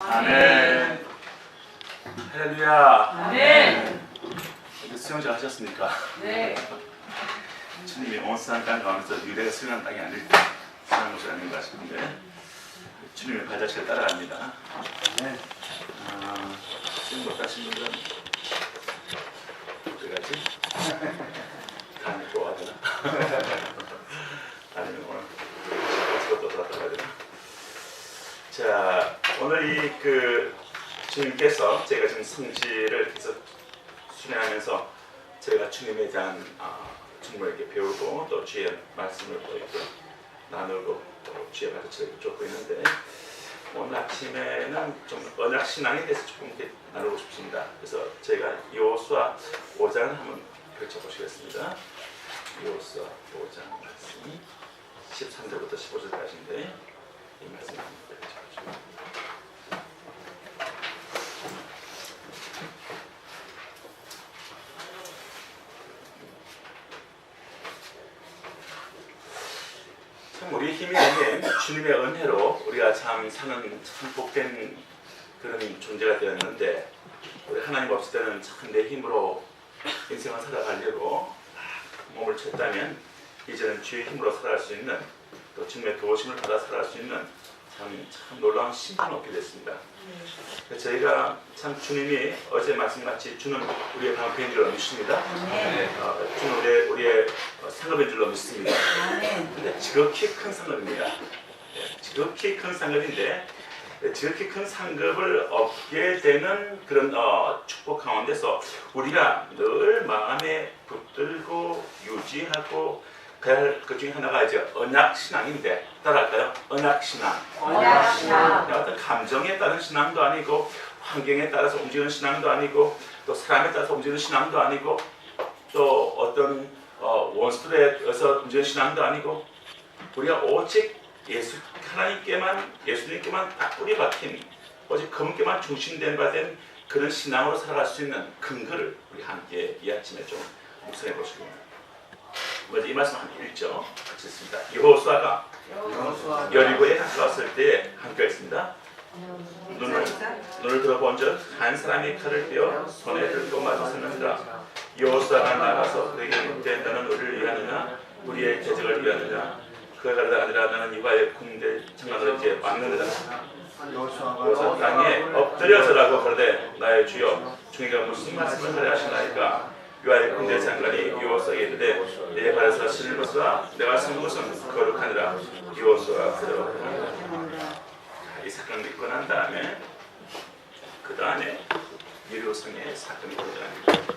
아멘. 할렐루야. 아멘. 수영 잘 하셨습니까? 네. 주님이 온 세상 땅 가운데서 유대가 수영하는 땅이 아닐 수영하는 것이 아닌가 싶은데 주님의 발자취를 따라갑니다. 네. 수영 못하신 분들은 어떻게 가지? 다음에 또 와야 되나? 아니면 오늘 어떻게 또 돌아가야 되나? 자, 오늘 주님께서 제가 지금 성지를 계속 순회하면서 저희가 주님에 대한 정말 이렇게 배우고 또 주의 말씀을 또 이렇게 나누고 또 주의 발자취를 쫓고 있는데 오늘 아침에는 좀 언약 신앙에 대해서 조금 이렇게 나누고 싶습니다. 그래서 저희가 여호수아 5장을 한번 펼쳐보시겠습니다. 여호수아 5장 말씀 13절부터 15절까지인데 이 말씀 한번 펼쳐보시죠. 참 우리의 힘이 아닌 주님의 은혜로 우리가 참 사는 참 복된 그런 존재가 되었는데 우리 하나님 없을 때는 참 내 힘으로 인생을 살아가려고 몸을 쳤다면 이제는 주의 힘으로 살아갈 수 있는 또 주님의 도우심을 받아 살아갈 수 있는 참 놀라운 신분을 얻게 됐습니다. 저희가 참 주님이 어제 말씀같이 주는 우리의 방패인 줄로 믿습니다. 주는 우리의 상급인 줄로 믿습니다. 근데 지극히 큰 상급입니다. 지극히 큰 상급인데 지극히 큰 상급을 얻게 되는 그런 축복 가운데서 우리가 늘 마음에 붙들고 유지하고 그 중에 하나가 이제 언약신앙인데 따라할까요? 언약신앙. 언약신앙. 어떤 감정에 따른 신앙도 아니고 환경에 따라서 움직이는 신앙도 아니고 또 사람에 따라서 움직이는 신앙도 아니고 또 어떤 원수들에 의해서 움직이는 신앙도 아니고 우리가 오직 예수님께만 딱 뿌리 박힌 오직 그분께만 중심된 바된 그런 신앙으로 살아갈 수 있는 근거를 우리 함께 이 아침에 좀 묵상해 보시고 먼저 이 말씀 함께 읽죠. 같이 읽습니다. 여호수아가 여리고에 가까웠을 때에 함께 읽습니다. 눈을 들어본즉 한 사람이 칼을 떼어 손에 들고 맞았었느니라. 여호수아가 나가서 그에게 이르되 너는 우리를 위하느냐 우리의 대적을 위하느냐 그가 가르다 아니라 나는 이와의 군대 장관으로 이제 왔느니라. 여호수아 땅에 엎드려 절하고 가르되 나의 주여 주님과 무슨 말씀을 하려 하시나이까. 유아의 군대 장관이 여호수아에게 이르되 내 발에서 신을 벗으라 내가 쓴 것은 거룩하니라. 여호수아가 그대로 하니라. 이 사건을 믿고 난 다음에 그 다음에 여리고성의 사건이 벌어집니다.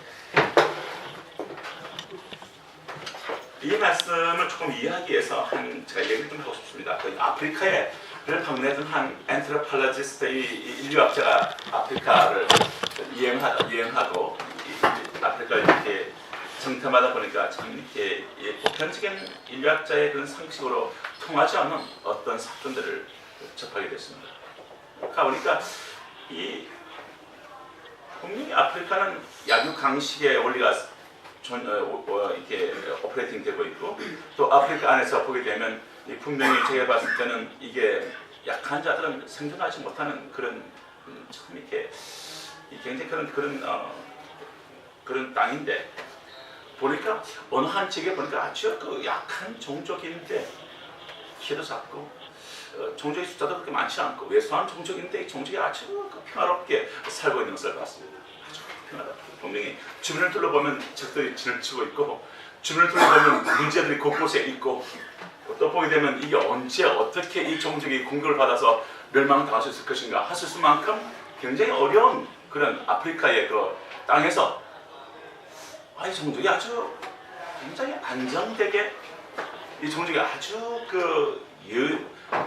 이 말씀을 조금 이해하기 위해서 제가 얘기를 좀 하고 싶습니다. 아프리카를 방문했던 한 엔트로폴로지스트 인류학자가 아프리카를 여행하고 아프리카를 이렇게 정탐하다 보니까 참 이렇게 보편적인 인류학자의 그런 상식으로 통하지 않는 어떤 사건들을 접하게 됐습니다. 그러니까 분명히 아프리카는 약육강식의 원리가 이렇게 오퍼레이팅 되고 있고 또 아프리카 안에서 보게 되면 분명히 제가 봤을 때는 이게 약한 자들은 생존하지 못하는 그런 참 이렇게 굉장히 그런 땅인데 보니까 어느 한 지역에 보니까 아주 그 약한 종족인데 키도 작고 종족의 숫자도 그렇게 많지 않고 왜소한 종족인데 종족이 아주 평화롭게 살고 있는 것을 봤습니다. 아주 평화롭게 분명히 주변을 둘러보면 적들이 진을 치고 있고 주변을 둘러보면 문제들이 곳곳에 있고 또 보게 되면 이게 언제 어떻게 이 종족이 공격을 받아서 멸망당할 수 있을 것인가 하실 수만큼 굉장히 어려운 그런 아프리카의 그 땅에서 이 종족이 아주 굉장히 안정되게 이 종족이 아주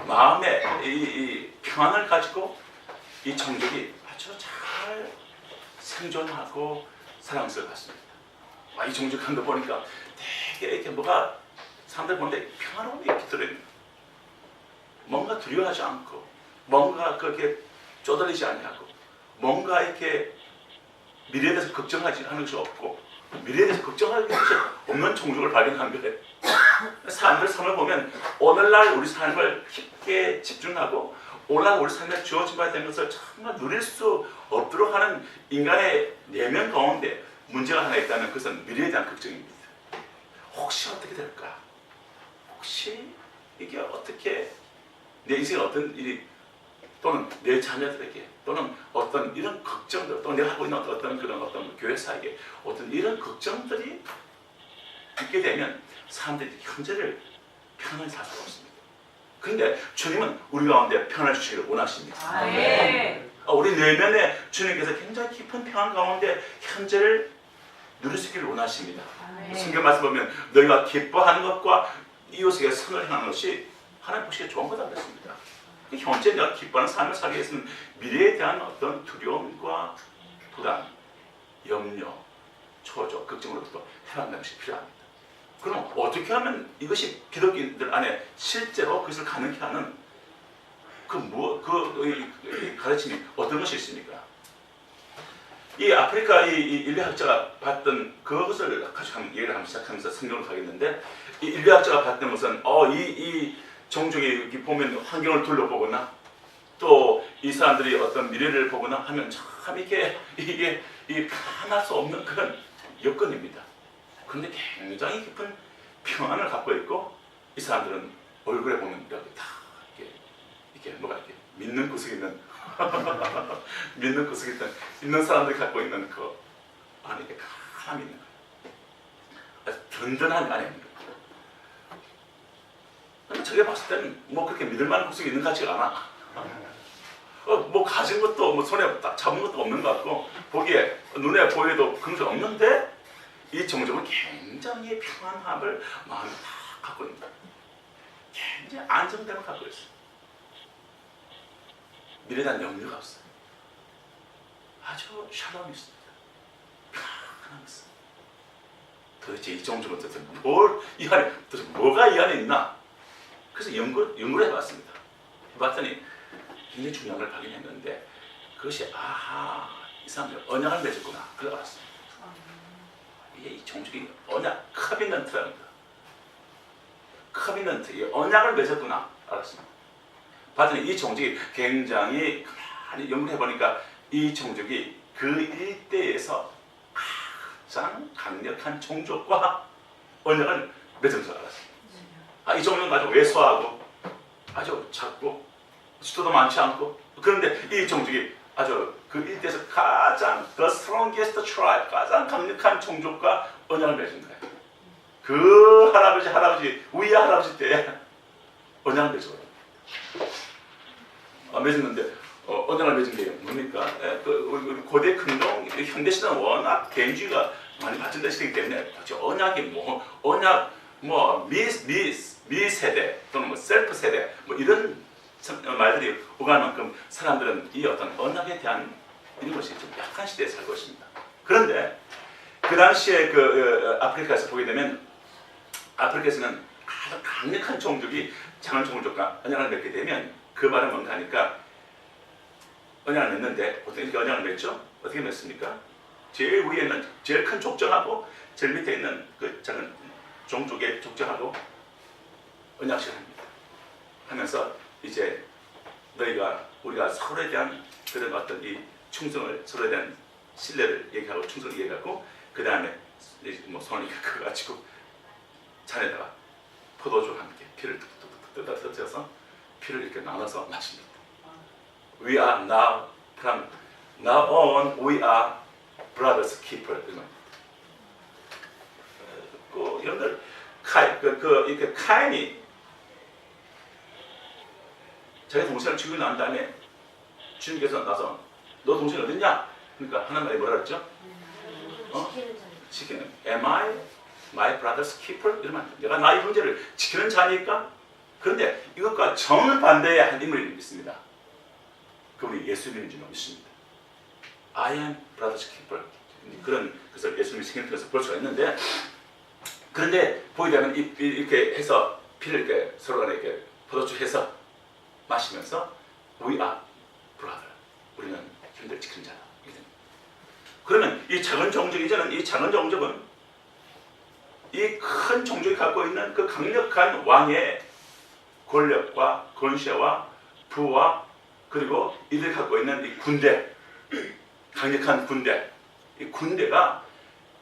마음에 이 평안을 가지고 이 종족이 아주 잘 생존하고 사랑스러워 갔습니다. 이 종족한도 보니까 되게 이렇게 뭐가 사람들 보는데 평화로움이 이렇게 들어있는 뭔가 두려워하지 않고 뭔가 그렇게 쪼들리지 않냐고 뭔가 이렇게 미래에 대해서 걱정하지 하는 것이 없고 미래에 대해서 걱정할 것이 없는 종족을 발견한 거예요. 사람들 삶을 보면 오늘날 우리 삶을 깊게 집중하고 오늘 우리 삶에 주어진 바 된 것을 정말 누릴 수 없도록 하는 인간의 내면 가운데 문제가 하나 있다면 그것은 미래에 대한 걱정입니다. 혹시 어떻게 될까? 혹시 이게 어떻게 내 인생에 어떤 일이 또는 내 자녀들에게 또는 어떤 이런 걱정들 또는 내가 하고 있는 어떤 그런 어떤 교회사에게 어떤 이런 걱정들이 있게 되면 사람들이 현재를 편안히 살 수가 없습니다. 그런데 주님은 우리 가운데 평안을 주시기를 원하십니다. 아멘. 우리 내면에 주님께서 굉장히 깊은 평안 가운데 현재를 누릴 수 있기를 원하십니다. 성경 말씀 보면 너희가 기뻐하는 것과 이웃에게 선을 행하는 것이 하나님 보시기에 좋은 거다 그랬습니다. 현재 내가 기뻐하는 삶을 살기 위해서는 미래에 대한 어떤 두려움과 불안, 염려, 초조, 걱정으로부터 해방되는 것이 필요합니다. 그럼 어떻게 하면 이것이 기독교인들 안에 실제로 그것을 가능케 하는 그 가르침이 어떤 것이 있습니까? 이 아프리카 이 인류학자가 봤던 그것을 가지고 얘기를 한번 시작하면서 성경을 가겠는데 이 인류학자가 봤던 것은 이 종족이 이렇게 보면 환경을 둘러보거나 또 이 사람들이 어떤 미래를 보거나 하면 참 이게 편할 수 없는 그런 여건입니다. 그런데 굉장히 깊은 평안을 갖고 있고 이 사람들은 얼굴에 보면 이렇게 다 이게 뭐가 이렇게 믿는 구석이 있는 믿는 구석이 있는 사람들이 갖고 있는 그 안에 이렇게 가만히 있는 거예요. 아주 든든한 안에 있는 거예요. 근데 저게 봤을 때는 뭐 그렇게 믿을 만한 구석이 있는 것 같지가 않아. 뭐 가진 것도 뭐 손에 딱 잡은 것도 없는 것 같고 보기에 눈에 보여도 그런 게 없는데 이 종족은 굉장히 평안함을 마음에 다 갖고 있는 거예요. 굉장히 안정됨을 갖고 있어요. 미래에 대한 염려가 없어요. 아주 샬롬이 있습니다. 편안함이 있어요. 도대체 이 종족은 도대체 이 안에 도대체 뭐가 이 안에 있나? 그래서 연구를 해봤습니다. 해봤더니 굉장히 중요한 걸 발견했는데 그것이 이 사람들 언약을 맺었구나. 그걸 알았습니다. 이 종족이 언약, 커비넌트라는 거. 커비넌트, 이 언약을 맺었구나. 알았습니다. 봤더니 이 종족이 굉장히 가만히 연구를 해보니까 이 종족이 그 일대에서 가장 강력한 종족과 언약을 맺은 줄 알았습니다. 이 종족은 아주 왜소하고 아주 작고 수도도 많지 않고 그런데 이 종족이 아주 그 일대에서 가장 the strongest tribe, 가장 강력한 종족과 언약을 맺은 거예요. 그 할아버지, 위아 할아버지 때 언약을 맺은 거예요. 맺었는데 언약을 맺은 게 뭡니까? 우리 고대 근동, 현대 시대는 워낙 개인주의가 많이 발전된 시대이기 때문에 언약이 미 세대 또는 뭐 셀프 세대 뭐 이런 말들이 오갈 만큼 사람들은 이 어떤 언약에 대한 이런 것이 좀 약한 시대에 살고 있습니다. 그런데 그 당시에 아프리카에서 보게 되면 아프리카에서는 아주 강력한 종족이 작은 종족과 언약을 맺게 되면 그 말은 뭔가 하니까 언약을 맺는데 보통 이렇게 언약을 맺죠? 어떻게 맺습니까? 제일 위에 있는 제일 큰 족장하고 제일 밑에 있는 그 작은 종족의 족장하고 언약식을 합니다. 하면서 이제 우리가 서로에 대한 그런 어떤 이 충성을 서로에 대한 신뢰를 얘기하고 충성을 얘기하고 그 다음에 뭐 손을 긁어가지고 잔에다가 포도주와 함께 피를 뚝뚝뚝 뜯어서 피를 이렇게 나눠서 마십니다. We are now from now on we are brothers keeper. 여러분들 이렇게 카인이 자기 동생을 죽이고 난 다음에 주님께서 나서 너 동생 어딨냐? 그러니까 하나님이 뭐라 그랬죠? 지키는 Am I my brother's keeper? 이러면 내가 나의 형제를 지키는 자니까? 그런데 이것과 정반대의 한 인물이 있습니다. 그분이 예수님인 줄 믿습니다. I am brother's keeper. 그런 것을 예수님이 생각해서 볼 수가 있는데 그런데 보게 되면 이렇게 해서 피를 이렇게 서로 간에 이렇게 포도주 해서 마시면서 We are brother. 우리는 형제를 지키는 자다. 그러면 이 작은 종족이자는 이 작은 종족은 이 큰 종족이 갖고 있는 그 강력한 왕의 권력과 권세와 부와 그리고 이들이 갖고 있는 이 군대, 강력한 군대, 이 군대가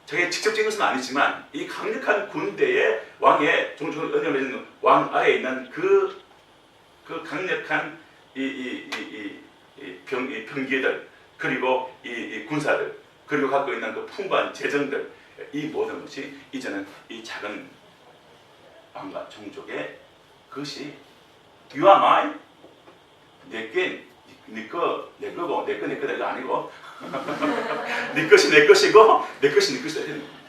자기가 직접적인 것은 아니지만 이 강력한 군대의 왕의 종종 은혜를 맺는 왕 아래에 있는 그 강력한 이 병기들 그리고 이 군사들 그리고 갖고 있는 그 풍부한 재정들 이 모든 것이 이제는 이 작은 왕과 종족의 그것이 You are mine 내게 네 거고 내 거가 아니고 네 것이 내 것이고 내 것이 네 것이다 되는 겁니다.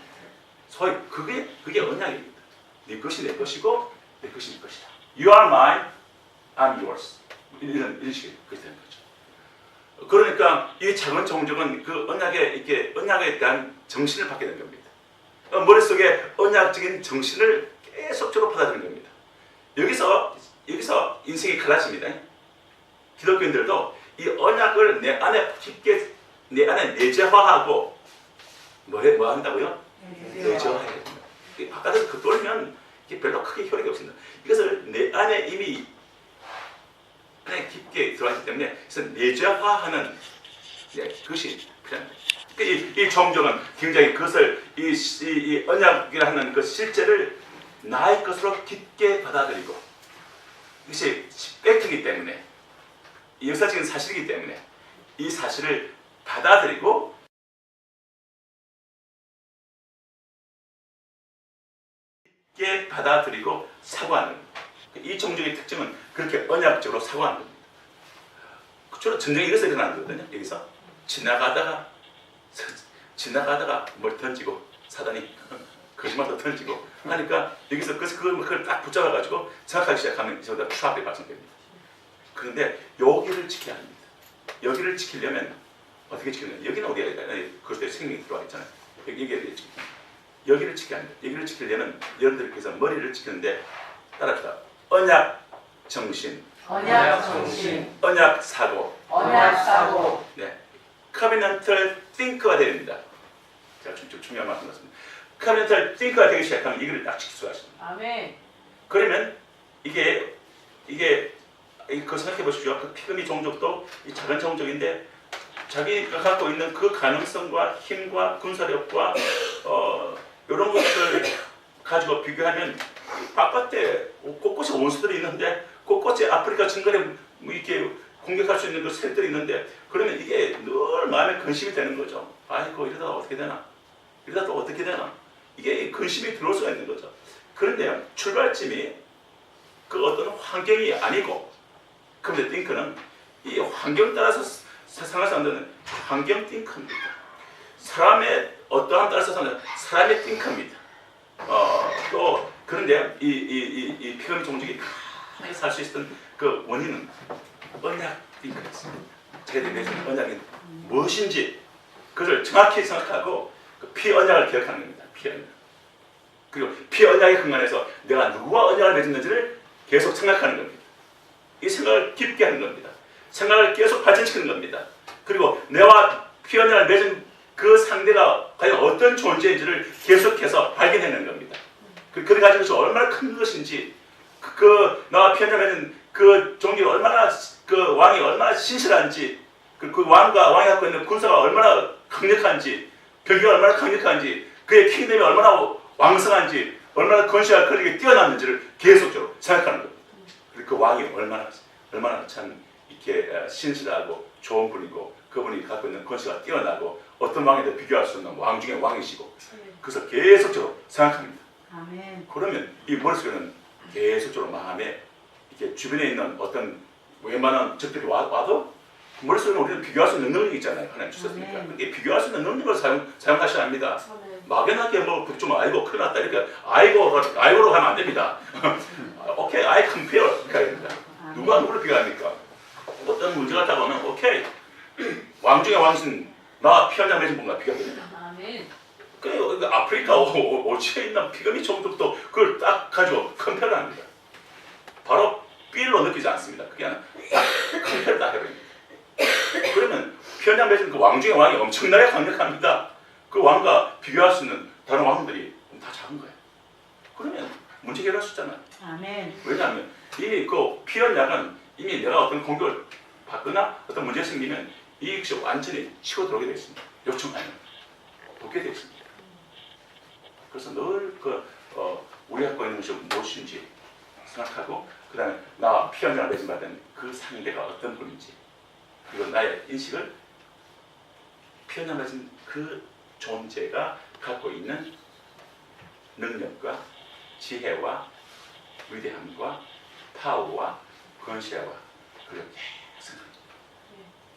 소위 그게 언약입니다. 네 것이 내 것이고 내 것이 네 것이다. You are mine, I'm yours. 이런 식의 것이 되는 거죠. 그러니까 이 작은 종족은 그 언약에 대한 정신을 받게 된 겁니다. 머릿속에 언약적인 정신을 계속적으로 받아들이는 겁니다. 여기서 인생이 갈라집니다. 기독교인들도 이 언약을 내 안에 깊게 내 안에 내재화하고 뭐 한다고요? 내재화해야 됩니다. 바깥에서 겉돌면 이게 별로 크게 효력이 없습니다. 이것을 내 안에 이미 안에 깊게 들어가기 때문에 그래서 내재화하는 그것이 필요합니다. 이 종족은 굉장히 그것을 이 언약이라는 그 실제를 나의 것으로 깊게 받아들이고 이것이 팩트이기 때문에 이 역사적인 사실이기 때문에 이 사실을 받아들이고 깊게 받아들이고 사고하는 겁니다. 이 종족의 특징은 그렇게 언약적으로 사고하는 겁니다. 주로 전쟁이 여기서 일어나는 거거든요. 여기서 지나가다가 뭘 던지고 사단이 거짓말도 던지고 하니까 여기서 그걸 딱 붙잡아가지고 생각하기 시작하면 저보다 트러블이 발생됩니다. 그런데 여기를 지켜야 합니다. 여기를 지키려면 어떻게 지키느냐? 여기는 우리가 그때 생명이 들어와 있잖아요. 여기를 지켜야 합니다. 여기를 지키려면 여러분들께서 머리를 지키는데 따라합시다. 언약 정신, 언약 사고, 네, covenantal think가 됩니다. 제가 좀 중요한 말씀 같습니다. covenantal think가 되기 시작하면 이걸 딱 지킬 수가 있습니다. 아멘. 그러면 이게 그 생각해 보십시오. 그 피그미 종족도 이 작은 종족인데 자기가 갖고 있는 그 가능성과 힘과 군사력과 이런 것들 가지고 비교하면 바깥에 곳곳에 원수들이 있는데 곳곳에 아프리카 정글에 이렇게 공격할 수 있는 그 세력들이 있는데 그러면 이게 늘 마음에 근심이 되는 거죠. 아이고 이러다 어떻게 되나? 이러다 또 어떻게 되나? 이게 근심이 들어올 수가 있는 거죠. 그런데 출발점이 그 어떤 환경이 아니고 그런데 띵크는 이 환경 따라서 세상을 사는 환경 띵크입니다. 사람의 어떠한 따라서 사는 사람의 띵크입니다. 또 그런데 이 피그미 종족이 편하게 살 수 있었던 그 원인은 언약 띵크였습니다. 자기들이 내세운 언약이 무엇인지 그것을 정확히 생각하고 그 피언약을 기억하는 겁니다. 피언약. 그리고 피언약의 근간에서 내가 누구와 언약을 맺었는지를 계속 생각하는 겁니다. 이 생각을 깊게 하는 겁니다. 생각을 계속 발전시키는 겁니다. 그리고 내와 피언약을 맺은 그 상대가 과연 어떤 존재인지를 계속해서 발견해내는 겁니다. 그래 가지고 얼마나 큰 것인지 나와 피언약을 맺은 그 종교가 얼마나 그 왕이 얼마나 신실한지 그 왕과 왕이 갖고 있는 군사가 얼마나 강력한지 병기가 얼마나 강력한지 그의 킹덤이 얼마나 왕성한지 얼마나 건실하고 권력이 뛰어났는지를 계속적으로 생각하는 겁니다. 그리고 그 왕이 얼마나 참 이렇게 신실하고 좋은 분이고 그분이 갖고 있는 권세가 뛰어나고 어떤 왕에도 비교할 수 없는 왕 중에 왕이시고 그래서 계속적으로 생각합니다. 아멘. 그러면 이 머릿속에는 계속적으로 마음에 이렇게 주변에 있는 어떤 웬만한 적들이 와도 머릿속에는 우리는 비교할 수 있는 능력이 있잖아요. 하나님 주셨으니까. 근데 비교할 수 있는 능력을 사용하셔야 합니다. 막연하게 좀 아이고 큰일 났다 이렇게 아이고로 하면 안 됩니다. 오케이, I compare 해야 됩니다. 누가 누구를 비교합니까? 어떤 문제가 있다고 하면 오케이, 왕 중에 왕신 나 피언약 맺은 분과 비교합니다. 아멘. 그 아프리카 오치에 있는 피그미 종족도 그걸 딱 가지고 컴페어를 합니다. 바로 필로 느끼지 않습니다. 그게 아니라 컴페어를 딱 해버립니다. 그러면 피언약 맺은 그 왕 중에 왕이 엄청나게 강력합니다. 그 왕과 비교할 수 있는 다른 왕들이 다 작은 거예요. 그러면 문제 해결할 수 있잖아요. 아멘. 왜냐하면 이미 그 피언약은 이미 내가 어떤 공격을 받거나 어떤 문제가 생기면 이것이 완전히 치고 들어오게 되어 있습니다. 요청하면 돕게 되어 있습니다. 그래서 늘 우리가 갖고 있는 것이 무엇인지 생각하고 그 다음에 나와 피연장을 맺음받은 그 상대가 어떤 분인지 그리고 나의 인식을 피연장 맺은 그 존재가 갖고 있는 능력과 지혜와 위대함과 파워와 권세와 그걸 계속 생각합니다.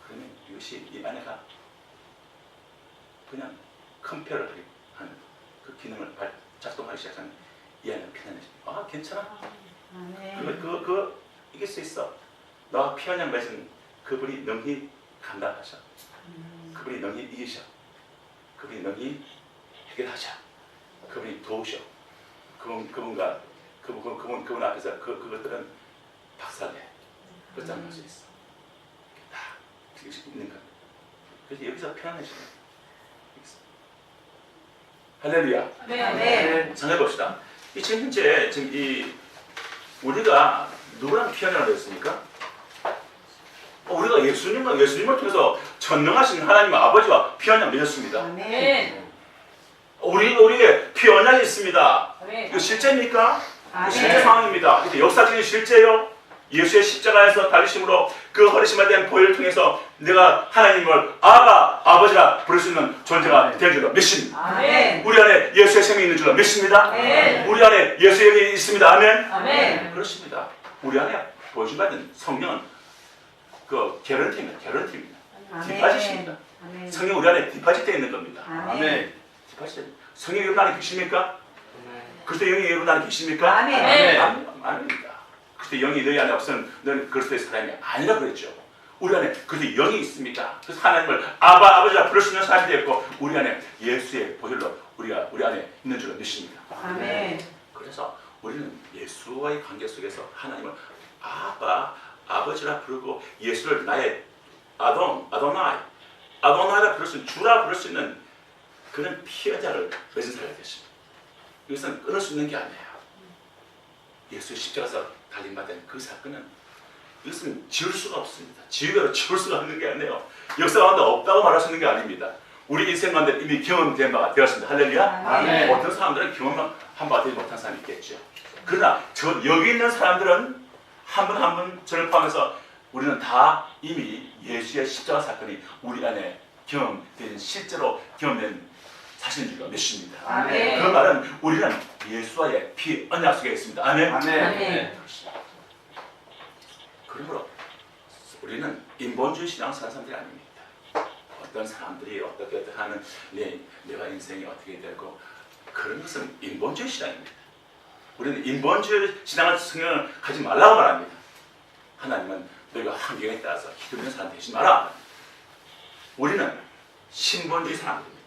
그러면 이것이 이 안에가 그냥 컴퓨터를 하는 그 기능을 작동하기 시작하면 이 안에 편안해집니다. 아 괜찮아? 그거 이길 수 있어. 너와 피연장 맺은 그분이 능히 감당하셔. 그분이 능히 이기셔. 그분이 능히 해결하셔. 그분이 도우셔. 그분 앞에서 그것들은 박살내. 끝장날 수 있어. 다 이것이 있는 겁니다. 그래서 여기서 편안해지는 할렐루야. 네. 생각해 봅시다. 지금 현재 우리가 누구랑 피연장을 했습니까? 우리가 예수님을 통해서 전능하신 하나님 아버지와 피연장 맺었습니다. 아멘. 우리에게 피연장이 있습니다. 이거 실제입니까? 실제 상황입니다. 이게 역사적인 실제요. 예수의 십자가에서 달리심으로 그 허리심에 대한 보혈을 통해서 내가 하나님을 아버지라 부를 수 있는 존재가 된 줄로 믿습니다. 아멘. 우리 안에 예수의 생명이 있는 줄로 믿습니다. 아멘. 우리 안에 예수의 영이 있습니다. 아멘. 아멘. 그렇습니다. 우리 안에 보여주받은 성령은 그 개런티입니다. 디파짓입니다. 성령 우리 안에 디파짓되어 있는 겁니다. 아멘. 디파짓. 성령 여러분 안에 계십니까? 그리스도 영이 여러분 안에 계십니까? 아멘. 아닙니다. 그리스도 영이 너희 안에 없으면 너는 그리스도의 사람이 아니라 그랬죠. 우리 안에 그리스도 영이 있습니다. 그래서 하나님을 아버지라 부를 수 있는 사람이 되었고 우리 안에 예수의 보혈로 우리 안에 있는 줄로 믿습니다. 아멘. 그래서 우리는 예수와의 관계 속에서 하나님을 아버지라 부르고 예수를 나의 아도나이라 부를 수 있는 주라 부를 수 있는 그런 피해자를 맺은 사람이 됐습니다. 이것은 끊을 수 있는 게 아니에요. 예수의 십자가에서 달림받은 그 사건은 이것은 지울 수가 없습니다. 지우개로 지울 수가 없는 게 아니에요. 역사 가운데 없다고 말할 수 있는 게 아닙니다. 우리 인생 가운데 이미 경험된 바가 되었습니다. 할렐루야. 아멘. 어떤 사람들은 경험한 바가 되지 못한 사람이 있겠죠. 그러나 여기 있는 사람들은 한 분 한 분 저를 포함해서 우리는 다 이미 예수의 십자가 사건이 우리 안에 경험된 실제로 경험된 사실인 줄 믿습니다. 아멘. 그 말은 우리는 예수와의 피 언약 속에 있습니다. 아멘. 아멘. 그러므로 우리는 인본주의 신앙을 사는 사람들이 아닙니다. 어떤 사람들이 어떻게 하는 내가 인생이 어떻게 되고 그런 것은 인본주의 신앙입니다. 우리는 인본주의 신앙을 성경을 가지 말라고 말합니다. 하나님은 너희가 환경에 따라서 기도하는 사람 되지 마라. 우리는 신본주의 사람들입니다.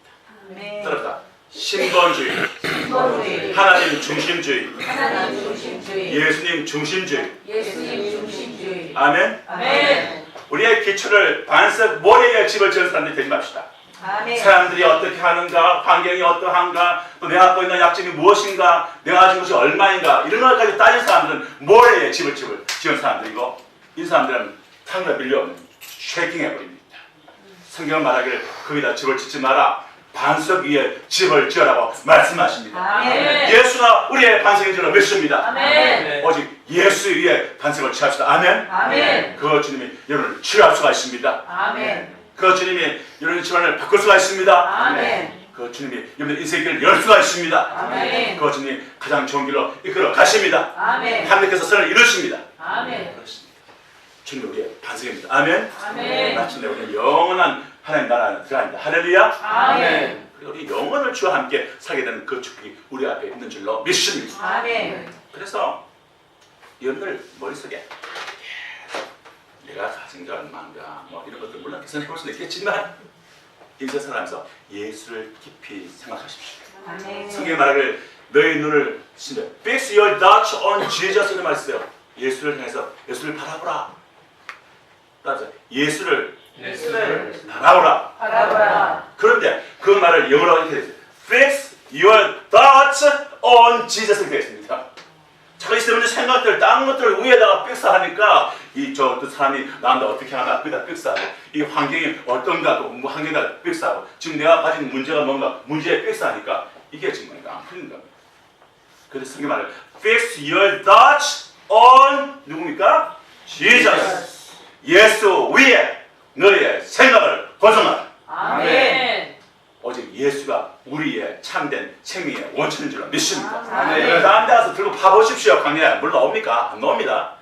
아멘. 따라서 신본주의, 신본주의, 하나님 중심주의, 하나님 중심주의, 예수님 중심주의. 예수님 중심주의. 아멘. 아멘. 우리의 기초를 반석 모래의 집을 지은 사람들이 되지 맙시다. 아멘. 사람들이 어떻게 하는가, 환경이 어떠한가, 또 내가 갖고 있는 약점이 무엇인가, 내가 가진 것이 얼마인가 이런 것까지 따진 사람들은 모래의 집을 지은 사람들이고 이 사람들은 탕을 밀려오는 쉐이킹해버립니다. 성경은 말하기를 거기다 집을 짓지 마라. 반석 위에 집을 지으라고 말씀하십니다. 아멘. 예수가 우리의 반석인 줄로 믿습니다. 아멘. 오직 예수 위에 반석을 취합시다. 아멘. 아멘. 그 주님이 여러분을 치유할 수가 있습니다. 아멘. 그 주님이 여러분의 집안을 바꿀 수가 있습니다. 아멘. 그 주님이 여러분의 인생의 길을 열 수가 있습니다. 아멘. 그 주님이 가장 좋은 길로 이끌어 가십니다. 아멘. 하나님께서 선을 이루십니다. 아멘. 그렇습니다. 주님이 우리의 반석입니다. 아멘. 아멘. 마침내 우리는 영원한 하나님 나라에 들어갑니다. 할렐루야. 아멘. 그리고 우리 영원을 주와 함께 살게 되는 그 축복이 우리 앞에 있는 줄로 믿습니다. 아멘. 그래서 여러분들 머릿속에 내가 가진 게 얼마인가 뭐 이런 것들 물론 계산해 볼 수는 있겠지만 인생살아가면서 예수를 깊이 생각하십시오. 아멘. 성경의 말하기를 너의 눈을 Fix your thoughts on Jesus 이런 말 있어요. 예수를 향해서 예수를 바라보라. 따라서 예수를 바라보라. 바라보라. 그런데 그 말을 영어로 이렇게 되어 있어요. Fix your thoughts on Jesus 이렇게 되어 있습니다. 자기 때문에 생각들, 다른 것들을 위에다가 픽스하니까 이 저 사람이 나한테 어떻게 하나 그다 삑사하고 이 환경이 어떤가 또 뭐 환경이다 삑사하고 지금 내가 가진 문제가 뭔가 문제에 삑사하니까 이게 지금 안 풀리는 겁니다. 그래서 성경 말을 Fix your thoughts on 누굽니까? Jesus. 예수 위에 너의 생각을 고정하라. 아멘. 오직 예수가 우리의 참된 생명의 원천인 줄 믿습니다. 아멘. 다음 데 가서 들고 파보십시오. 강에 물 나옵니까? 안 나옵니다.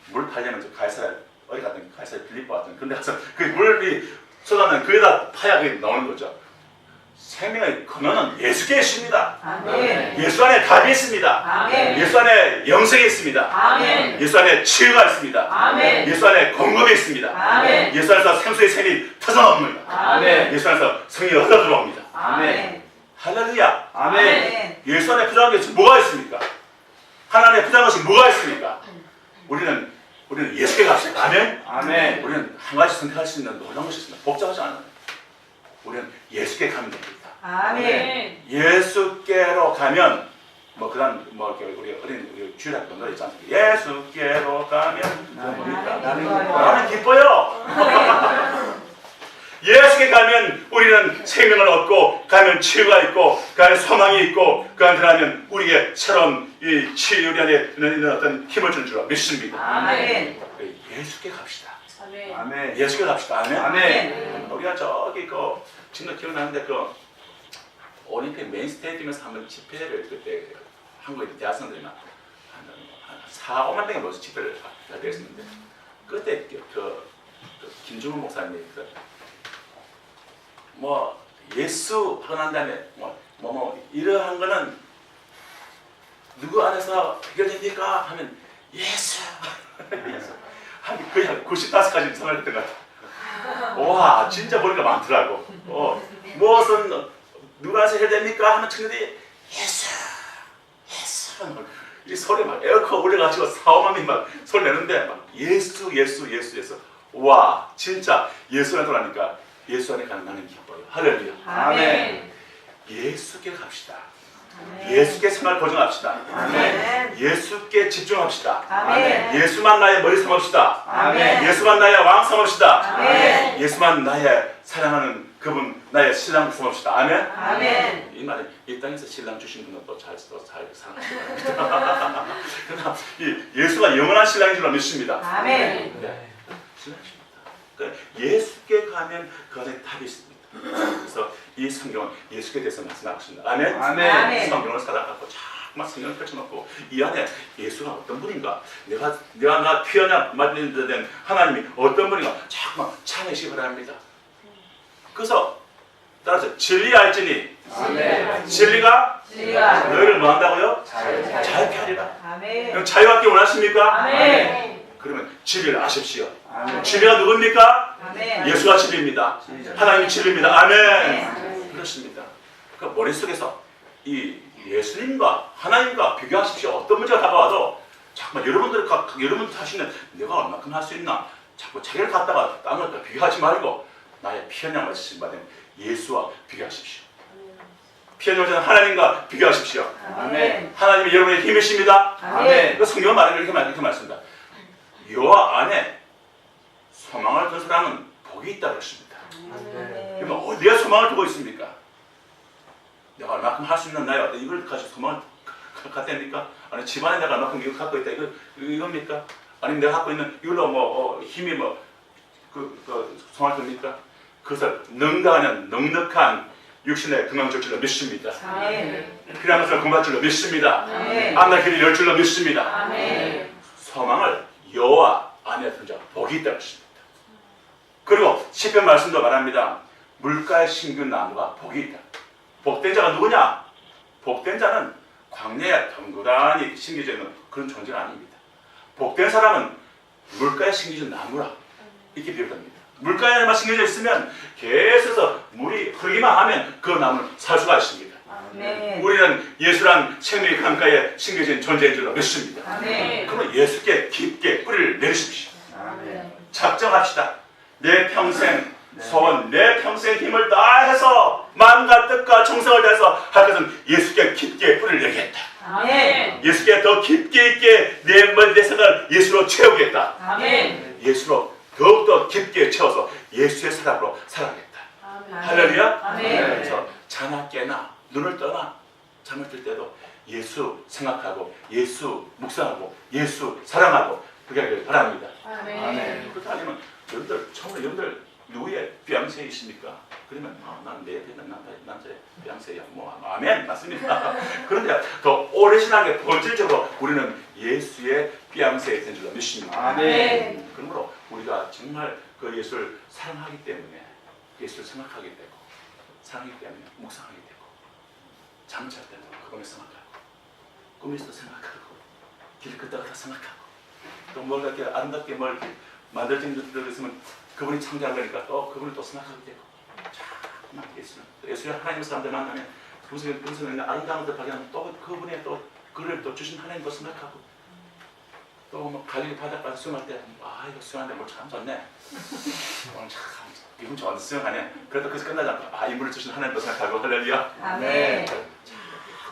물 팔려면 저 가이사랴 어디 갔든 가이사랴 빌립보 같은 그런데 가서 그 물이 쏟아내는 그에다 파야 그게 나오는 거죠. 생명의 근원은 예수께 있습니다. 아멘. 예수 안에 답이 있습니다. 아멘. 예수 안에 영생이 있습니다. 아멘. 예수 안에 치유가 있습니다. 아멘. 예수 안에 공급이 있습니다. 아멘. 예수 안에서 생수의 샘이 터져나옵니다. 아멘. 예수 안에서 성이 흘러 들어옵니다. 아멘. 할렐루야. 아멘. 예수 안에 부정한 것이 뭐가 있습니까? 하나님의 부정한 것이 뭐가 있습니까? 우리는 예수께 갑시다. 아멘. 아멘. 우리는 한 가지 선택할 수 있는 놀라운 것이 있습니다. 복잡하지 않아요. 우리는 예수께 가면 됩니다. 아멘. 예수께로 가면 뭐 그다음 뭐 이렇게 우리 어린 주일학교 노래 있지 않습니까? 예수께로 가면 뭡니까? 나는 기뻐요. 예수께 가면 우리는 생명을 얻고 가면 치유가 있고 가면 소망이 있고 가면 우리에게 새로운 이 치유 안에 있는 어떤 힘을 준 줄 믿습니다. 아멘. 예수께 갑시다. 아멘. 아멘. 예수께 갑시다. 아멘. 아멘. 우리가 저기 지금 기억나는데 올림픽 메인 스테디움에서 한번 집회를 그때 한국의 대학생들이 한 4, 5만 명이 모여서 집회를 하게 했었는데 그때 김중훈 목사님이 뭐 예수 하고 난 다음에 뭐 이러한 거는 누구 안에서 해결됩니까? 하면 예수 예수 한 거의 한 95까지 선을 했던 것 같아요. 와 진짜 보니까 많더라고. 무엇은 누구 안에서 해결됩니까? 하면 친구들이 예수 예수 이 소리 막 에어컨 올려가지고 4, 5만 명이 막 소리 내는데 막 예수 예수 예수 예수 와 진짜 예수 안에 돌아가니까 예수 안에 가는 나는 기뻐요. 할렐루야. 아멘. 예수께 갑시다. 예수께 생활 고정합시다. 아멘. 예수께 집중합시다. 아멘. 예수만 나의 머리 삼읍시다. 아멘. 예수만 나의 왕 삼읍시다. 아멘. 예수만 나의 사랑하는 그분 나의 신랑 삼읍시다. 아멘. 아멘. 이 말은 이 땅에서 신랑 주신 분은 또 잘 사랑하시기 바랍니다. 그러나 이 예수가 영원한 신랑인 줄 믿습니다. 아멘. 네, 신랑이십니다. 그러니까 예수께 가면 그 안에 답이 있습니다. 그래서 이 성경은 예수께 대해서 말씀하십니다. 아멘. 아멘. 성경을 사랑하고 자꾸만 성경을 펼쳐놓고 이 안에 예수가 어떤 분인가, 내가 피어나 만든 하나님이 어떤 분인가 자꾸만 찬양하시기 바랍니다. 그래서 따라서 진리 알지니 아멘. 진리가 진리가 너희를 뭐 한다고요? 자유케 자유케 하리라. 아멘. 자유하기 원하십니까? 아멘. 그러면 진리를 아십시오. 아멘. 진리가 누굽니까? 아멘. 예수가 진리입니다. 진리죠. 하나님이 진리입니다. 아멘. 아멘. 그렇습니다. 그 머릿속에서 이 예수님과 하나님과 비교하십시오. 어떤 문제가 다가와도 자꾸만 여러분들 하시는 내가 얼마큼 할 수 있나 자꾸 자기를 갖다가 딴 것과 비교하지 말고 나의 피언양을 쓰신 받은 예수와 비교하십시오. 피언양을 하나님과 비교하십시오. 아멘. 하나님이 여러분의 힘이십니다. 아멘. 그 성경은 말하는 이렇게 말씀합니다. 여호와 안에 소망을 둔 사람은 복이 있다고 했습니다. 그러면 어디에 소망을 두고 있습니까? 내가 얼마큼 할 수 있는 나의 어떤 이걸 가지고 소망을 갖답니까? 아니 집안에 내가 얼마큼 이거 갖고 있다 이겁니까? 아니면 내가 갖고 있는 이걸로 힘이 소망을 둡니까? 그것을 능가하는 넉넉한 육신의 건강적 줄로 믿습니다. 아멘. 필요한 것을 공부할 줄로 믿습니다. 아멘. 앞날 길을 열 줄로 믿습니다. 아멘. 소망을 여호와 안에 둔 자 복이 있다고 했습니다. 그리고 시편 말씀도 말합니다. 물가에 심긴 나무가 복이 있다. 복된 자가 누구냐? 복된 자는 광야에 덩그러니 심겨져 있는 그런 존재가 아닙니다. 복된 사람은 물가에 심겨진 나무라 이렇게 비유됩니다. 물가에만 심겨져 있으면 계속해서 물이 흐르기만 하면 그 나무는 살 수가 있습니다. 아멘. 우리는 예수란 생명의 강가에 심겨진 존재인 줄로 믿습니다. 아멘. 그러면 예수께 깊게 뿌리를 내리십시오. 아멘. 작정합시다. 내 평생 소원, 내 평생 힘을 다해서 마음과 뜻과 정성을 다해서 할 것은 예수께 깊게 뿌리를 내겠다. 아멘. 예수께 더 깊게 있게 내 생각을 예수로 채우겠다. 아멘. 예수로 더욱더 깊게 채워서 예수의 사랑으로 살아가겠다. 할렐루야. 아멘. 그래서 자나 깨나 눈을 떠나 잠을 들 때도 예수 생각하고 예수 묵상하고 예수 사랑하고 그게 하길 바랍니다. 아멘. 그렇다 아니면 여러분들 처음으로 여러분들 누구의 비앙세이십니까? 그러면 난내 남자의 비앙세야. 아멘 맞습니다. 그런데 더 오래신하게 본질적으로 우리는 예수의 비앙세이 된 줄로 믿습니다. 아멘. 그러므로 우리가 정말 그 예수를 사랑하기 때문에 예수를 생각하게 되고 사랑하기 때문에 묵상하게 되고 잠을 잘 때도 그분을 생각하고 꿈에서도 생각하고 길 걷다가 생각하고 또 뭘 이렇게 아름답게 뭘 만들어진 것들 있으면 그분이 창조한 거니까 또 그분을 또 생각하게 되고 자꾸만 예수를 하나님의 사람들 만나면 그분에서 있는 아름다운 것들 발견하면 또 그분의 또 그를 또 주신 하나님도 생각하고 또 뭐 갈릴리 바닷가에서 수영할 때 이거 수영하는데 뭘 참 좋네 오늘 참 기분 좋은데 수영하네 그래도 그래서 끝나지 않고 인물을 주신 하나님도 생각하고 할렐루야. 아멘.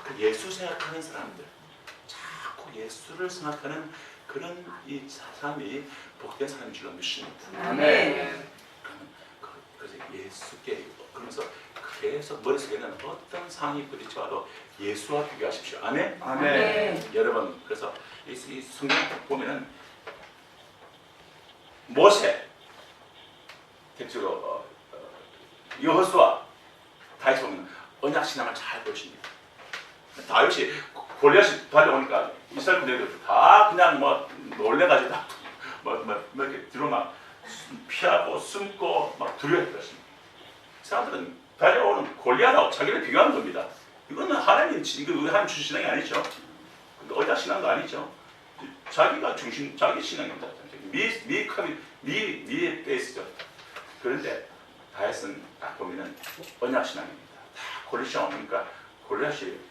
그 예수 생각하는 사람들 자꾸 예수를 생각하는 그런 이 사람이 복된 사람인 줄로 믿습니다. 아멘. 그래서 예수께 그러면서 계속 머릿속에는 어떤 상황이 부딪혀도 예수와 비교하십시오. 아멘. 아멘. 여러분 그래서 이 성경 보면은 모세 대체로 여호수아 다윗 보면 언약 신앙을 잘 보십니다. 다윗이 골리앗이 달려오니까 이스라엘 군대들 다 그냥 뭐 놀래가지고 뭐 이렇게 뒤로 막 피하고 숨고 막 두려워했습니다. 사람들은 달려오는 골리앗하고 자기를 비교하는 겁니다. 이거는 하나님 주신 신앙이 아니죠. 언약 신앙도 아니죠. 자기가 중심, 자기 신앙입니다. 미의 베이스죠. 그런데 다윗은 딱 보면은 언약 신앙입니다. 다 골리앗이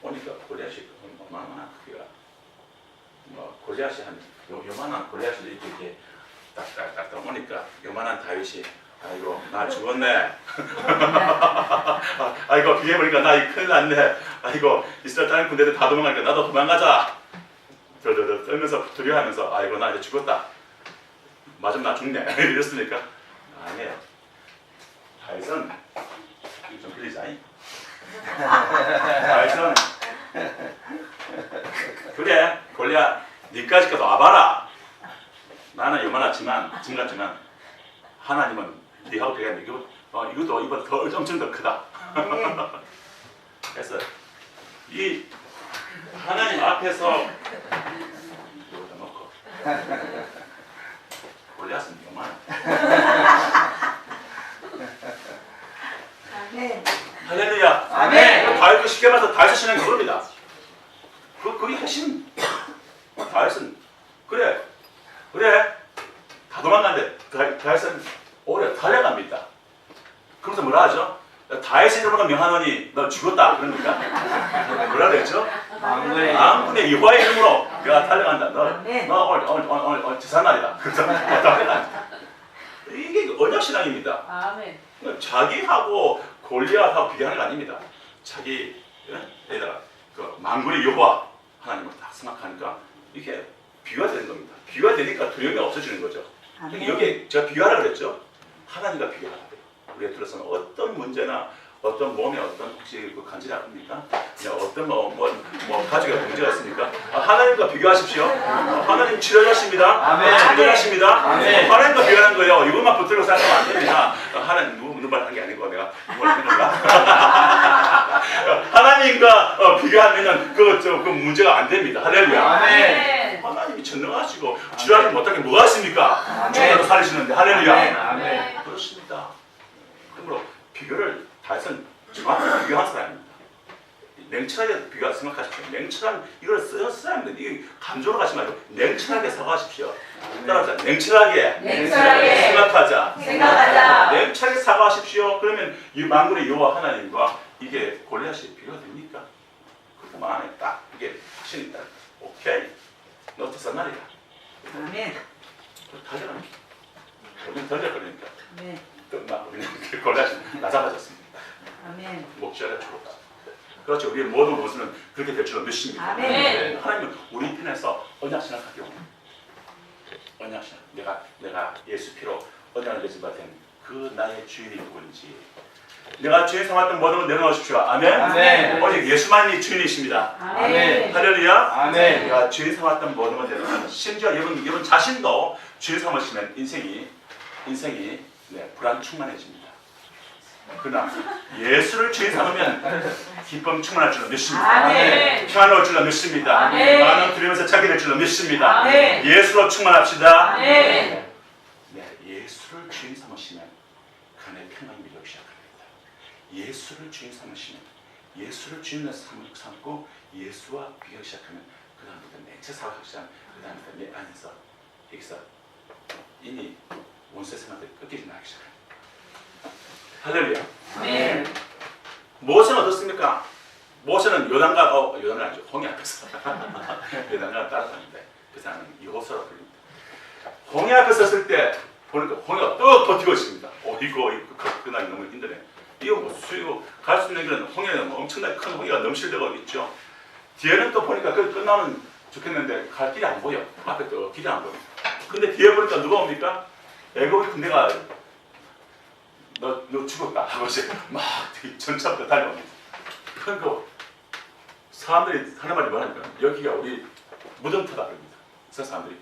오니까 골리앗이 어마어마한 크기가 뭐 골리앗이 한 요만한 골리앗이 이렇게 딱 오니까 요만한 다윗이 아이고 나 죽었네. 아이고 비해보니까 나 큰일 났네. 아이고 이스라엘 다른 군대들 다 도망가니까 나도 도망가자. 덜덜덜 떨면서 두려워하면서 아이고 나 이제 죽었다. 맞으면 나 죽네. 이랬으니까 아니에요. 다윗은 좀 빌리자니. 다윗은 그래 골리앗 니까지 가서 와봐라. 나는 요만하지만 짐 같지만 하나님은 니하고 되겠네. 이것도 이보다 더 엄청 더 크다. 그래서 이 하나님 앞에서 여기다 놓고 골리앗은 요만. 아멘. 할렐루야. 아멘. 다윗도 쉽게 말해서 다윗의 신앙이 그겁니다. 그게 핵심. 다윗은 그래 다 도망가는데 다윗은 오히려 달려갑니다. 그러면서 뭐라 하죠? 다윗의 이름으로 명하노니 너 죽었다 그러니까 뭐라 그랬죠? 만군의 여호와의 이름으로 내가 달려간다. 너 오늘 제삿날이다. 그래서 달려간다. 이게 언약 신앙입니다. 아멘. 자기하고 골리앗하고 비교하는 거 아닙니다. 자기에다가 그 만군의 여호와 하나님을 딱 생각하니까 이게 비유가 되는 겁니다. 비유가 되니까 두려움이 없어지는 거죠. 여기 제가 비유하라 그랬죠. 하나님과 비교하라 그래요. 우리가 들어서는 어떤 문제나 어떤 몸에 어떤 혹시 그 간질이 아픕니까? 어떤 뭐 가족에 문제가 있습니까? 하나님과 비교하십시오. 하나님 치료하십니다. 창조하십니다. 하나님과 비교하는 거예요. 이것만 붙들고 생각하면 안 됩니다. 하나님 누구 말 하는 게 아니고 내가 뭘 하는 건가? 하나님과 비교하면은 그 문제가 안 됩니다. 할렐루야. 하나님이 전능하시고 치료하지 못하게 뭐가 있습니까? 죽어도 살리시는데 할렐루야. 그렇습니다. 그러므로 비교를 다윗은 정확히 비교한 사람입니다. 냉철하게 비교 생각하십시오. 냉철한 이걸 쓰는 사람인데 이게 감정으로 가지 말고 냉철하게 사과하십시오. 따라합시다. 냉철하게 생각하자. 냉철하게 사과하십시오. 그러면 이 만군의 여호와 하나님과 이게 골리앗이 비교가 됩니까? 그렇게 마음에 딱 이게 확신이 있다. 오케이. 너 제삿날이다. 아멘. 달려갑니다. 우리는 달려버리니까. 네. 끝나고 그냥 골리앗이 나잡아졌습니다. 아멘. 목자가 죽었다. 그렇죠. 우리의 모든 모습은 그렇게 될 줄로 믿습니다. 아멘. 하나님은 우리 편에서 언약 생각하기 원합니다. 언약신 내가 예수 피로 언약을 맺은 바 된 그 나의 주인이 누구인지 내가 주인 삼았던 모든 걸 내려놓으십시오. 아멘. 아멘. 오직 예수만이 주인이십니다. 아멘. 할렐루야. 아멘. 내가 주인 삼았던 모든 걸 내려놓으십시오. 심지어 여러분 자신도 주인 삼으시면 인생이 불안 충만해집니다. 그러나 예수를 주인 삼으면 기쁨 충만할 줄로 믿습니다. 아멘. 평안할 줄로 믿습니다. 아멘. 많은 두려움에서 찾게 될 줄로 믿습니다. 아멘. 예수로 충만합시다. 아멘. 네, 예수를 주인 삼으시면 그 안에 평안이 밀려오기 시작합니다. 예수를 주인 삼으시면 예수를 주인으로 삼고 예수와 비교하기 시작하면 그 다음부터 내체 사업하기 시작하면 그 다음부터 내 안에서 여기서 이미 원수의 생활들이 끊기지 나기 시작합니다. 할렐루야. 아멘. 모세는 어떻습니까? 모세는 요단강 아니죠. 홍해 앞에서 요단강을 따라가는데 그 사람은 여호수아라고 불립니다. 홍해 앞에 섰을 때 보니까 홍해가 뚝 버티고 있습니다. 이거 그날 너무 힘드네. 이거 뭐 수요 갈 수 있는 길은 홍해는 엄청나게 큰 홍해가 넘실대고 있죠. 뒤에는 또 보니까 그 끝나면 좋겠는데 갈 길이 안 보여. 앞에 또 길이 안 보여. 근데 뒤에 보니까 누가 옵니까? 애굽의 군대가 너 죽었다 하고 막 전차부터 달려옵니다. 그러니까 사람들이 하는 말이 뭐냐니까 여기가 우리 무덤터다 그럽니다. 그래서 사람들이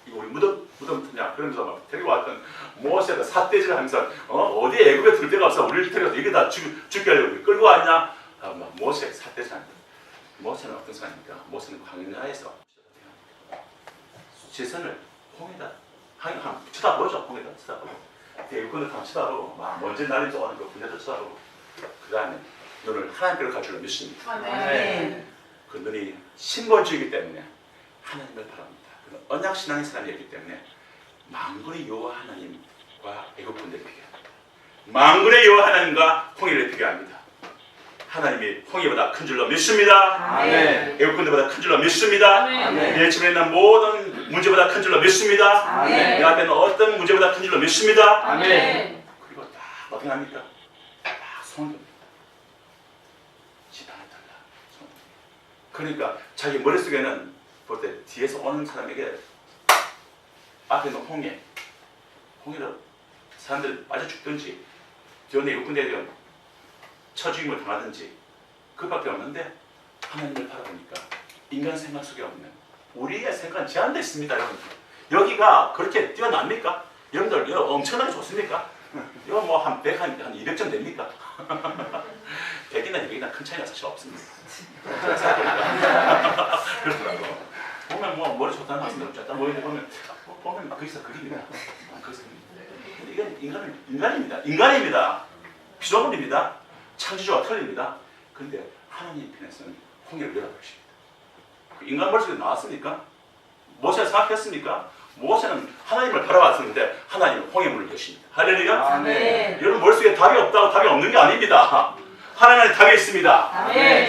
이거 우리 무덤터냐 그러면서 막 데리고 왔던 모세가 삿대질을 하면서 어디 애굽에 둘 데가 없어 우리를 데려가서 이게 다 죽게 하려고 끌고 왔냐? 막 모세 삿대질합니다. 모세는 어떤 사람입니까? 모세는 광야에서 제선을 홍에다 한 쳐다보죠. 홍에다 쳐다보고 애굽군을 다 쳐다보고 막 먼지 날리지 오는 거 군대도 쳐다보고 그 다음에 눈을 하나님께로 갈 줄로 믿습니다. 아멘. 그 눈이 신본주의이기 때문에 하나님을 바랍니다. 그는 언약신앙의 사람이었기 때문에 만군의 여호와 하나님과 애굽 군대를 비교합니다. 만군의 여호와 하나님과 홍해를 비교합니다. 하나님이 홍해보다 큰 줄로 믿습니다. 아멘. 애굽 군대보다 큰 줄로 믿습니다. 아멘. 내 주변에 있는 모든 문제보다 큰 줄로 믿습니다. 아멘. 내 앞에 있는 어떤 문제보다 큰 줄로 믿습니다. 아멘. 그리고 딱 어떻게 합니까? 딱 손듭니다. 지팡이 달라. 그러니까 자기 머릿속에는 볼 때 뒤에서 오는 사람에게 앞에 있는 홍해로 사람들 빠져 죽든지 뒤에 육군대에 대한 처죽임을 당하든지 그밖에 없는데 하나님을 바라보니까 인간 생각 속에 없는 우리의 생각은 제한되어 있습니다. 여러분 여기가 그렇게 뛰어납니까? 여러분들 이거 엄청나게 좋습니까? 이거 뭐 한 100, 한 200점 됩니까? 100이나 200이나 큰 차이가 사실 없습니다. 그렇더라고. 보면 뭐 머리 좋다는 말씀들 없죠. 딱 모이는 보면 거기서 그립니다. 거기서 그립니다. 이건 인간입니다. 피조물입니다. 창조주와 틀립니다. 그런데 하나님 편에서는 홍해를 열어버리십니다. 인간 머릿속에 나왔습니까? 모세가 생각했습니까? 모세는 하나님을 바라봤었는데 하나님은 홍해문을 여십니다. 할렐루야. 아멘. 여러분 머릿속에 답이 없다고 답이 없는 게 아닙니다. 하나님 안에 답이 있습니다. 아멘.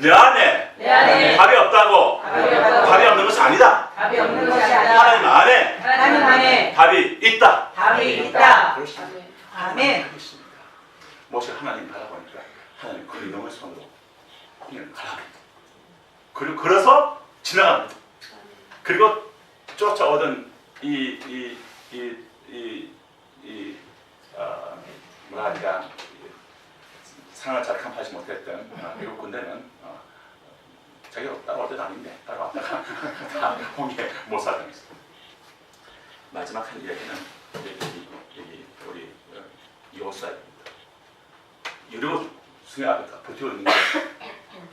내 안에 내 안에 답이 없다고 답이 없는 것이 아니다. 답이 없는 것이 아니라 하나님 안에 하나님 안에 답이 있다. 답이 있다. 그렇습니다. 아멘. 그렇습니다. 모세가 하나님 바라보니까 하나님 그 이놈의 손으로 홍해를 갈아버립니다. 그리고 걸어서 지나갑니다. 그리고 쫓아오던 뭐랄까 상을 잘 칸파하지 못했던 미국 군대는 자기가 따라올 때도 아닌데 따라왔다가 다 홍해 못 살아당했습니다. 마지막 한 이야기는 여기 우리 여호수아입니다. 여리고 성에 앞에 다 버티고 있는데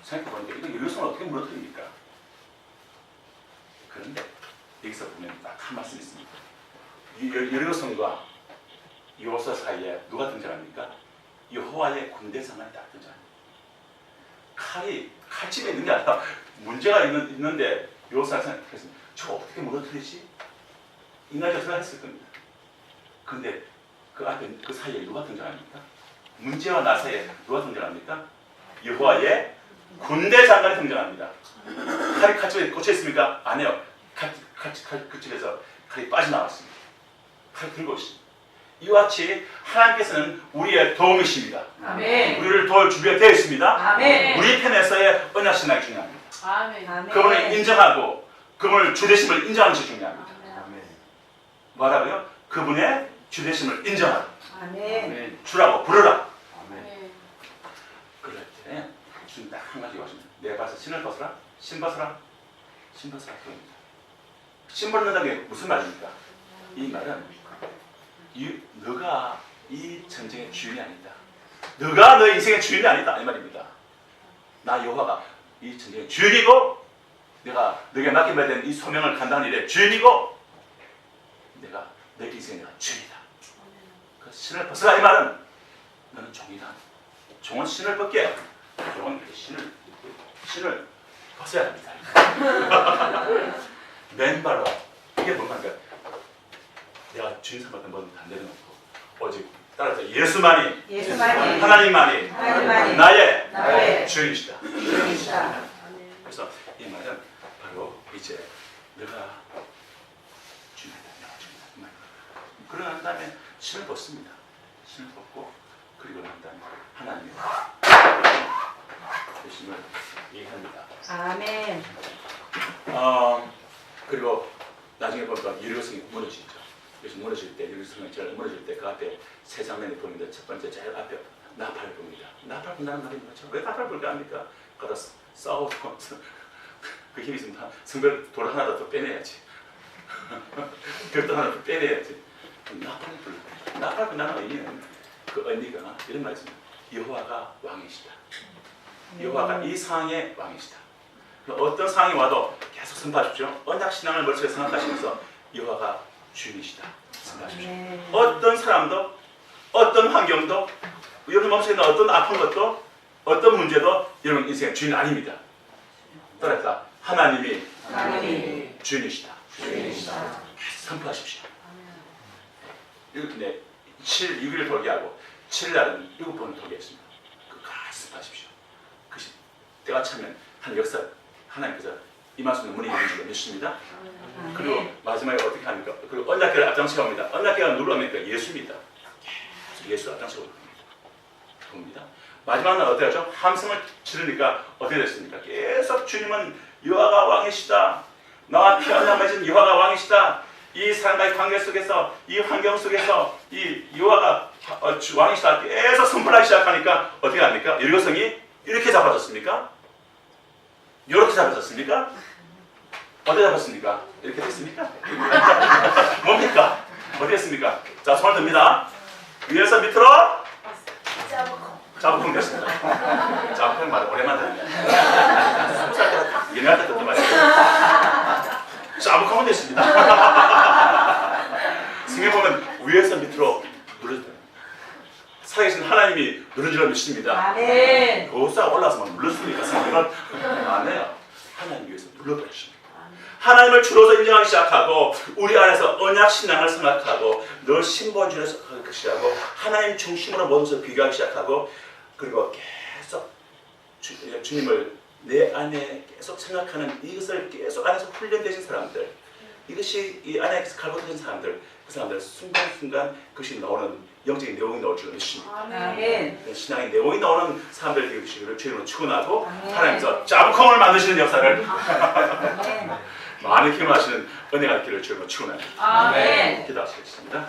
생각해보니까 이거 여리고성을 어떻게 무너뜨립니까? 그런데 여기서 보면 딱 한 말씀이 있습니다. 여리고성과 여호수아 사이에 누가 등장합니까? 여호와의 군대상을 딱 등장합니다. 칼집에 있는 게 아니라 문제가 있는데 여호수아가 생각했습니다. 저거 어떻게 무너뜨리지? 인간이 생각했을 겁니다. 그런데 그 앞에 그 사이에 누가 등장합니까? 문제와 나 사이에 누가 등장합니까? 여호와의 군대 장관이 등장합니다. 칼이 칼집에 꽂혀 있습니까? 아니요. 칼집에서 칼이 빠져나왔습니다. 칼 들고 있습니다. 이와 같이 하나님께서는 우리의 도움이십니다. 아멘. 우리를 도울 준비가 되어 있습니다. 아멘. 우리 편에서의 언약신앙이 중요합니다. 아멘. 그분을 인정하고 그분을 주되심을 인정하는 것이 중요합니다. 뭐라고요? 그분의 주되심을 인정하라. 아멘. 주라고 부르라. 아멘. 그럴 때 주님 딱 한 가지 하시면 내 발에서 신을 벗어라. 신 벗어라. 신 벗어라. 그겁니다. 신 벗는다는 게 무슨 말입니까? 이 말은 너가 이 전쟁의 주인이 아니다. 너가 너 인생의 주인이 아니다. 이 말입니다. 나 여호와가 이 전쟁의 주인이고 내가 너에게 맡겨야 되는 이 소명을 감당하는 일의 주인이고 내가 내 인생의 내가 주인이다. 그 신을 벗어라 이 말은 너는 종이다. 종은 신을 벗게 종은 신을 벗어야 합니다. 맨발로 이게 뭔가 내가 주인 삼았던 건 안 내려놓고 오직 따라서 예수만이 하나님만이 나의 주인이시다. 그래서 이 말은 바로 이제 내가 주인이다. 내가 주인이다. 이 말. 그러고 난 다음에 신을 벗습니다. 신을 벗고 그리고 난 다음에 하나님의 되심을 얘기합니다. 아멘. 그리고 나중에 보니까 유리고성이 무너지죠. 그래서 무너질 때 유리고성이 잘 무너질 때 그 앞에 세 장면이 보입니다. 첫 번째 제일 앞에 나팔을 봅니다. 나팔 분다는 말이 뭐죠? 왜 나팔 불까 합니까? 가다 싸우고 그 힘이 있으면 다 성별 돌 하나 더 빼내야지. 별도 하나 더 빼내야지. 나팔을 불러. 나팔 분다는 의미는 그 의미가 이런 말씀입니다. 여호와가 왕이시다. 여호와가 이 상황의 왕이시다. 어떤 상황이 와도 계속 선포하십시오. 언약 신앙을 머릿속에 생각하시면서 여호와가 주인이시다. 생각하십시오. 어떤 사람도 어떤 환경도 여러분 몸속에 있는 어떤 아픈 것도 어떤 문제도 여러분 인생의 주인 아닙니다. 따라서 하나님이 주인이시다. 선포하십시오. 6일을 돌게 하고 7일날은 7번을 돌게 했습니다. 끝까지 선포하십시오. 그것이 때가 차면 한 역사 하나님께서 임하시는 문이 열린 줄로 믿습니다. 그리고 마지막에 어떻게 합니까? 그리고 언약궤를 앞장세웁니다. 언약궤가 누구입니까? 예수입니다. 계속 예수 앞장세우고 봅니다. 마지막 날 어떻게 하죠? 함성을 지르니까 어떻게 됐습니까? 계속 주님은 여호와가 왕이시다. 나와 피하나 맺은 여호와가 왕이시다. 이 사람과의 관계 속에서 이 환경 속에서 이 여호와가 왕이시다. 계속 선포하기 시작하니까 어떻게 합니까? 여리고성이 이렇게 잡아졌습니까? 이렇게 잡아졌습니까? 어디 잡았습니까? 이렇게 됐습니까? 뭡니까? 어디 했습니까? 자, 손을 듭니다. 위에서 밑으로 자부콩 됐습니다. 자부콩 말은 오랜만에 듣네. 20살 때, 연애할 때 듣던 말이에요. 자부콩은 됐습니다. 성경 보면 위에서 밑으로 누르죠. 살아계신 하나님이 누른 줄로 믿습니다. 아멘. 고사 올라서 막 눌렀으니까 성경은 안 해요. 하나님 위해서 눌러버리십니다. 하나님을 주로서 인정하기 시작하고 우리 안에서 언약 신앙을 생각하고 늘 신본주의를 생각하기 시작하고 하나님 중심으로 모든 것을 비교하기 시작하고 그리고 계속 주님을 내 안에 계속 생각하는 이것을 계속 안에서 훈련되신 사람들 이것이 이 안에서 갈고되신 사람들 그 사람들 순간순간 그것이 나오는 영적인 내용이 나올 줄 믿습니다. 아멘. 신앙의 내용이 나오는 사람들이 되시기를 주님으로 축원하고 하나님께서 자부콩을 만드시는 역사를 아멘. 많이 기름하시는 은혜가 있기를 주님으로 축원합니다. 아멘. 기도하시겠습니다.